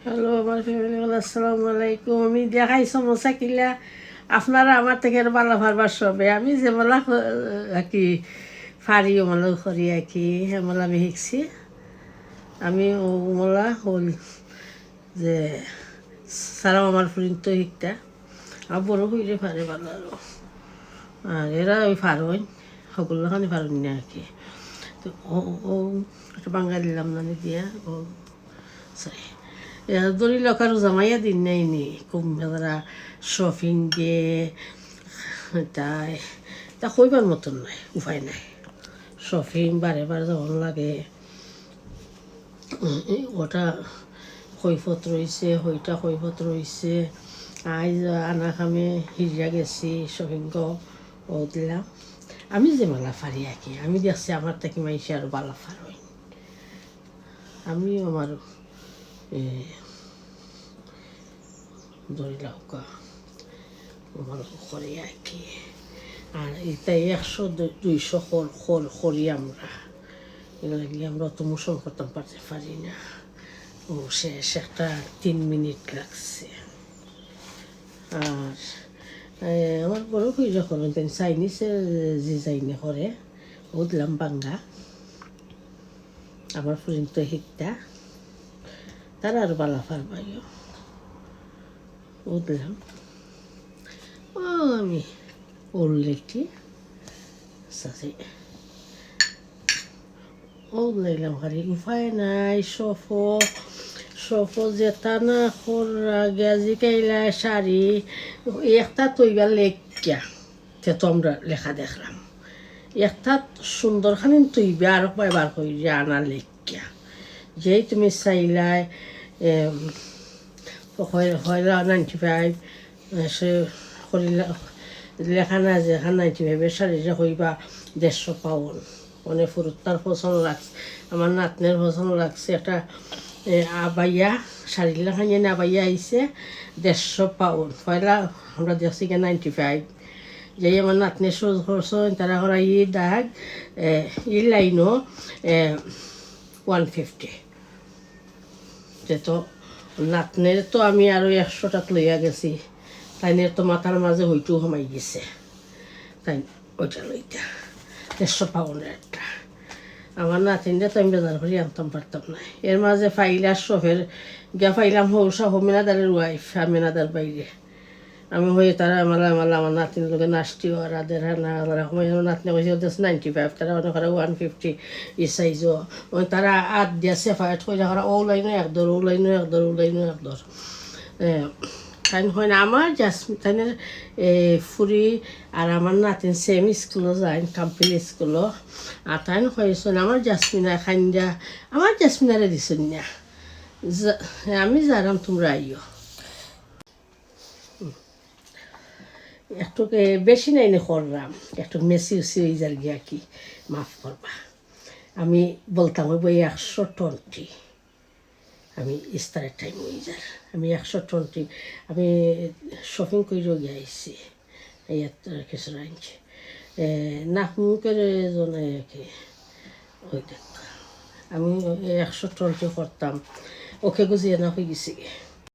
Hello আমার family, আসসালামু আলাইকুম। আমি দেখাই সমস্যা কিলা আপনারা আমার থেকে বালা ভারবার সবে আমি যে মেলা কি ফারি ওমেলা করি আর কি হেমেলা আমি শিখছি। আমি ওমেলা হল যে সারাও আমার পর্যন্ত শিখতা আর বড় হইলে ফারে ভালো আর এরা ওই ফারোন সকলখানি ফারুন না আর কি। তো ও একটা বাঙালি দিলাম না দিয়া ও সরি দড়ি লকারও জামাইয়া দিন নাইনি খুব মেলা শপিং গে তাই তা কইবার মতন নাই, উপায় নাই। শপিং বারে বারে যখন লাগে ওটা কৈফত রয়েছে হইটা কৈফত রয়েছে। আজ আনা খামে হিরিয়া গেছি শপিং ও দিলাম। আমি যে মেলা ফারি আঁকি আমি দেখছি আমার থেকে মাইসে আরও বালা ফার হই। আমি আমার ধরি লাউকা ভালো করে আঁকি আর এটা 100-200 করি আমরা। এগুলো আমরা অত মোশন করতাম পারি না। ও শেষ একটা 3 মিনিট লাগছে। আর আমার বড় খুঁজে করেন তেন চাইনিজের যে চাইনি করে ও দিলাম বাঙ্গা আমার পর্যন্ত শিখতা তারা আর বালা ফারবাইও ও দিলাম। ও আমি উল্লেখটি সাথে ও লাইলাম হারি উপায় নাই। সফো যেটা না গেজি কাইলা শাড়ি একটা তৈবার লেখিয়া তে তো আমরা লেখা দেখলাম একটা সুন্দরখানি তৈবে আর বার হয়ে আনা লেখিয়া যেই তুমি চাইলাই হয়লা 95 সে করিলা লেখা না যে 95 শাড়ি যে হইবা 150 পাউন্ড মানে ফুরুত্তার পছন্দ লাগছে আমার নাতনের পছন্দ লাগছে একটা আবাইয়া শাড়ি লেখানি আবাইয়া আইসে 150 পাউন্ড পয়লা আমরা দেখছি 95 যেই আমার নাতনের সোজ করছেন তারা করা ই দাগ ই লাইনও 150 যে তো নাতনের তো আমি আরও 100 টাকা লইয়া গেছি তাইনের তো মাথার মাঝে হইটু সোমাই গেছে তাই ওইটা লইতা 150 পাউন্ডের একটা। আমার নাতিনটা তো আমি বেজার করে আনতাম পারতাম না। এর মাঝে ফাইলার শফের গিয়া ফাইলাম হৌসা হোমিনাদারের ওয়াইফ আমিনাদার বাইরে আমি হয়ে তারা আমার নাতিন লোকে নাচটি ওরা দেড় না সময় নাতনি কইছে ওদের 95 তারা অনেক 150 ই সাইজও তারা আট দিয়া সেফারেট করে রাখা ও লাইনও একদর ও লাইনও একদর ও লাইনও একদর তাই হয় না। আমার জাসমিন তাইনের ফুরি আর আমার নাতিন সেম স্কুলও যায় কাম্পিল স্কুলও আর তাই হয়েছেন আমার জাসমিনা খাইন্দা আমার জাসমিনারে দিছেন না আমি জানাম তোমরা আইও একটু বেশি নাই না করলাম একটু মেসি উসি হয়ে যার গিয়া কি মাফ করবা। আমি বলতাম ওই বই 120 আমি ইস্তারের টাইম হয়ে যার আমি 120 আমি শপিং করেও গিয়ে আইসি এই কিছু আনছি নাক মুখের জনে কি ওই দেখ আমি 120 করতাম ওকে গুছিয়ে না হয়ে গেছি।